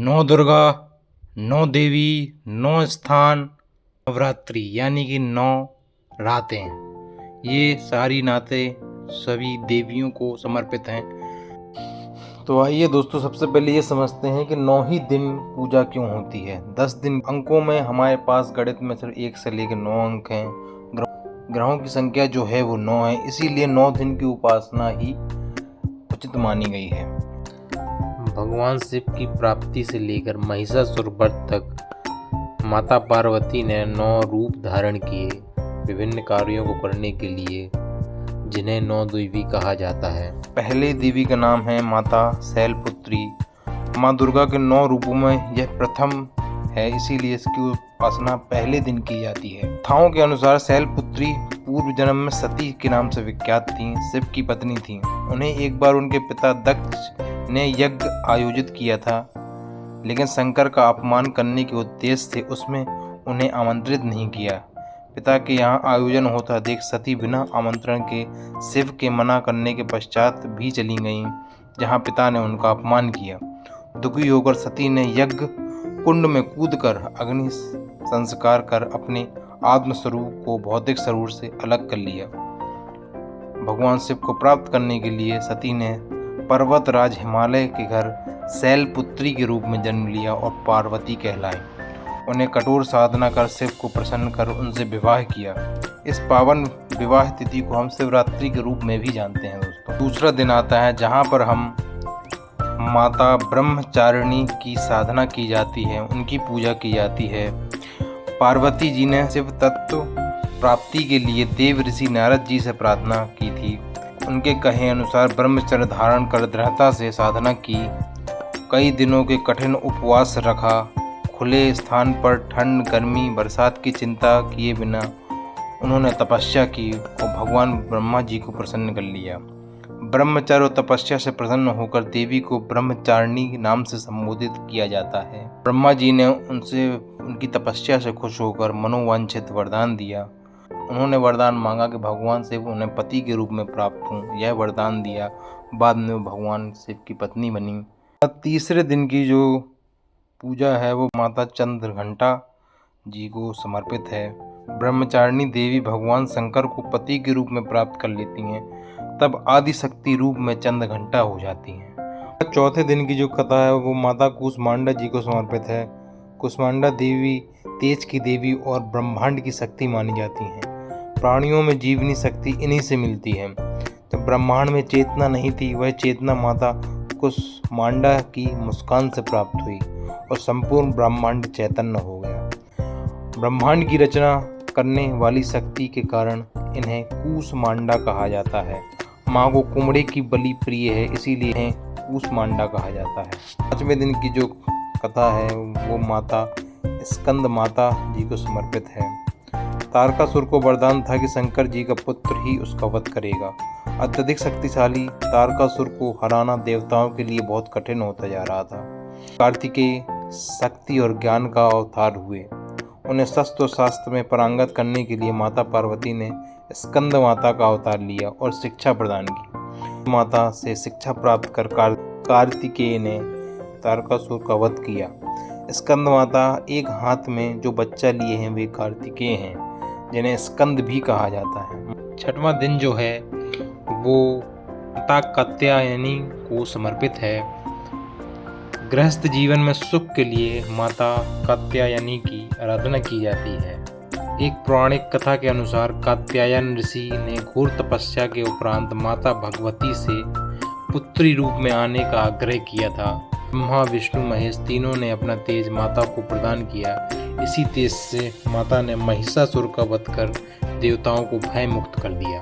नौ दुर्गा, नौ देवी, नौ स्थान, नवरात्रि यानी कि 9 रातें। ये सारी नातें सभी देवियों को समर्पित हैं। तो आइए दोस्तों, सबसे पहले ये समझते हैं कि 9 ही दिन पूजा क्यों होती है। 10 दिन अंकों में हमारे पास गणित में सिर्फ 1 से लेकर 9 अंक हैं। ग्रहों की संख्या जो है वो 9 है, इसीलिए 9 दिन की उपासना ही उचित मानी गई है। भगवान शिव की प्राप्ति से लेकर महिषासुर वध तक माता पार्वती ने 9 रूप धारण किए विभिन्न कार्यों को करने के लिए, जिन्हें 9 देवी कहा जाता है। पहले देवी का नाम है माता शैलपुत्री। माँ दुर्गा के 9 रूपों में यह प्रथम है, इसीलिए इसकी उपासना पहले दिन की जाती है। कथाओं के अनुसार शैलपुत्री पूर्व जन्म में सती के नाम से विख्यात थीं, शिव की पत्नी थीं। उन्हें एक बार उनके पिता दक्ष ने यज्ञ आयोजित किया था, लेकिन शंकर का अपमान करने के उद्देश्य से उसमें उन्हें आमंत्रित नहीं किया। पिता के यहाँ आयोजन होता देख सती बिना आमंत्रण के शिव के मना करने के पश्चात भी चली गईं, जहाँ पिता ने उनका अपमान किया। दुखी होकर सती ने यज्ञ कुंड में कूदकर अग्नि संस्कार कर अपने आत्म स्वरूप को भौतिक स्वरूप से अलग कर लिया। भगवान शिव को प्राप्त करने के लिए सती ने पर्वतराज हिमालय के घर शैलपुत्री के रूप में जन्म लिया और पार्वती कहलाई। उन्हें कठोर साधना कर शिव को प्रसन्न कर उनसे विवाह किया। इस पावन विवाह तिथि को हम शिवरात्रि के रूप में भी जानते हैं दोस्तों। दूसरा दिन आता है जहां पर हम माता ब्रह्मचारिणी की साधना की जाती है, उनकी पूजा की जाती है। पार्वती जी ने शिव तत्व प्राप्ति के लिए देव ऋषि नारद जी से प्रार्थना की थी। उनके कहे अनुसार ब्रह्मचर्य धारण कर दृढ़ता से साधना की, कई दिनों के कठिन उपवास रखा, खुले स्थान पर ठंड गर्मी बरसात की चिंता किए बिना उन्होंने तपस्या की और भगवान ब्रह्मा जी को प्रसन्न कर लिया। ब्रह्मचर्य और तपस्या से प्रसन्न होकर देवी को ब्रह्मचारिणी नाम से संबोधित किया जाता है। ब्रह्मा जी ने उनसे उनकी तपस्या से खुश होकर मनोवांछित वरदान दिया। उन्होंने वरदान मांगा कि भगवान शिव उन्हें पति के रूप में प्राप्त हों। यह वरदान दिया, बाद में भगवान शिव की पत्नी बनी। तीसरे दिन की जो पूजा है वो माता चंद्रघंटा जी को समर्पित है। ब्रह्मचारिणी देवी भगवान शंकर को पति के रूप में प्राप्त कर लेती हैं, तब आदिशक्ति रूप में चंद्रघंटा हो जाती हैं। चौथे दिन की जो कथा है वो माता कूष्मांडा जी को समर्पित है। कूष्मांडा देवी तेज की देवी और ब्रह्मांड की शक्ति मानी जाती हैं। प्राणियों में जीवनी शक्ति इन्हीं से मिलती है। जब ब्रह्मांड में चेतना नहीं थी, वह चेतना माता कूष्मांडा की मुस्कान से प्राप्त हुई और संपूर्ण ब्रह्मांड चैतन्य हो गया। ब्रह्मांड की रचना करने वाली शक्ति के कारण इन्हें कूष्मांडा कहा जाता है। माँ को कुमड़े की बलि प्रिय है, इसीलिए इन्हें कूष्मांडा कहा जाता है। 5वें दिन की जो कथा है वो माता स्कंद माता जी को समर्पित है। तारकासुर को वरदान था कि शंकर जी का पुत्र ही उसका वध करेगा। अत्यधिक शक्तिशाली तारकासुर को हराना देवताओं के लिए बहुत कठिन होता जा रहा था। कार्तिकेय शक्ति और ज्ञान का अवतार हुए। उन्हें शस्त्र और शास्त्र में पारंगत करने के लिए माता पार्वती ने स्कंद माता का अवतार लिया और शिक्षा प्रदान की। माता से शिक्षा प्राप्त कर कार्तिकेय ने तारकासुर का वध किया। स्कंद माता एक हाथ में जो बच्चा लिए हैं वे कार्तिकेय हैं, जिन्हें स्कंद भी कहा जाता है। 6वां दिन जो है वो माता कात्यायनी को समर्पित है। गृहस्थ जीवन में सुख के लिए माता कात्यायनी की आराधना की जाती है। एक पौराणिक कथा के अनुसार कात्यायन ऋषि ने घोर तपस्या के उपरांत माता भगवती से पुत्री रूप में आने का आग्रह किया था। ब्रह्मा विष्णु महेश तीनों ने अपना तेज माता को प्रदान किया। इसी तेज से माता ने महिषासुर का वध कर देवताओं को भय मुक्त कर दिया।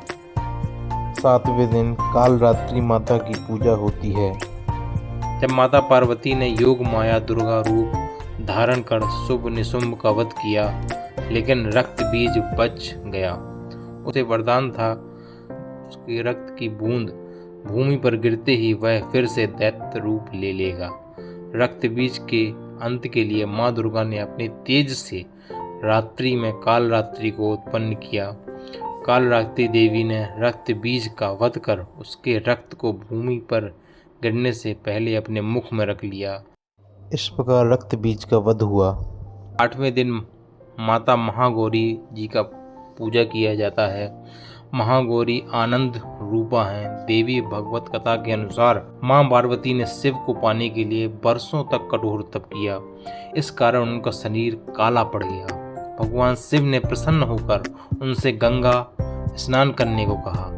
7वें दिन कालरात्रि माता की पूजा होती है। जब माता पार्वती ने योग माया दुर्गा रूप धारण कर शुभ निशुंभ का वध किया, लेकिन रक्त बीज बच गया। उसे वरदान था उसके रक्त की बूंद भूमि पर गिरते ही वह फिर से दैत्य रूप ले लेगा। रक्त बीज के अंत के लिए माँ दुर्गा ने अपने तेज से रात्रि में कालरात्रि को उत्पन्न किया। कालरात्रि देवी ने रक्त बीज का वध कर उसके रक्त को भूमि पर गिरने से पहले अपने मुख में रख लिया। इस प्रकार रक्त बीज का वध हुआ। 8वें दिन माता महागौरी जी का पूजा किया जाता है। महागौरी आनंद रूपा हैं। देवी भगवत कथा के अनुसार मां पार्वती ने शिव को पाने के लिए वर्षों तक कठोर तप किया। इस कारण उनका शरीर काला पड़ गया। भगवान शिव ने प्रसन्न होकर उनसे गंगा स्नान करने को कहा।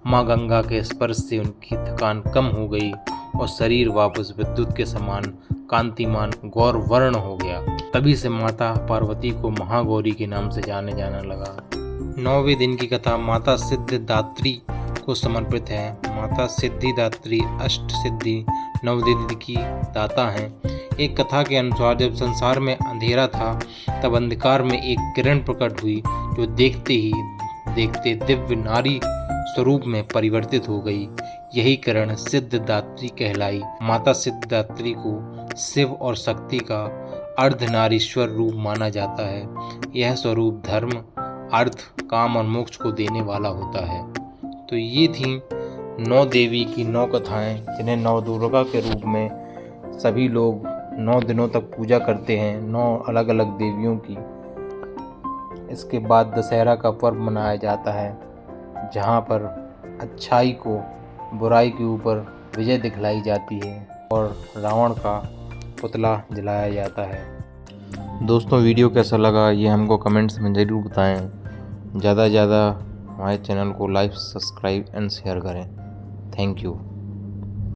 मां गंगा के स्पर्श से उनकी थकान कम हो गई और शरीर वापस विद्युत के समान कांतिमान गौर वर्ण हो गया। तभी से माता पार्वती को महागौरी के नाम से जाने जाना लगा। 9वें दिन की कथा माता सिद्धिदात्री को समर्पित है। माता सिद्धिदात्री अष्ट सिद्धि नवनिधि की दाता हैं। एक कथा के अनुसार जब संसार में अंधेरा था तब अंधकार में एक किरण प्रकट हुई जो देखते ही देखते दिव्य नारी स्वरूप में परिवर्तित हो गई। यही किरण सिद्धिदात्री कहलाई। माता सिद्धिदात्री को शिव और शक्ति का अर्धनारीश्वर रूप माना जाता है। यह स्वरूप धर्म, अर्थ, काम और मोक्ष को देने वाला होता है। तो ये थी 9 देवी की 9 कथाएं जिन्हें नवदुर्गा के रूप में सभी लोग 9 दिनों तक पूजा करते हैं, 9 अलग अलग देवियों की। इसके बाद दशहरा का पर्व मनाया जाता है जहाँ पर अच्छाई को बुराई के ऊपर विजय दिखलाई जाती है और रावण का पुतला जलाया जाता है। दोस्तों वीडियो कैसा लगा ये हमको कमेंट्स में ज़रूर बताएं। ज़्यादा से ज़्यादा हमारे चैनल को लाइक, सब्सक्राइब एंड शेयर करें। Thank you.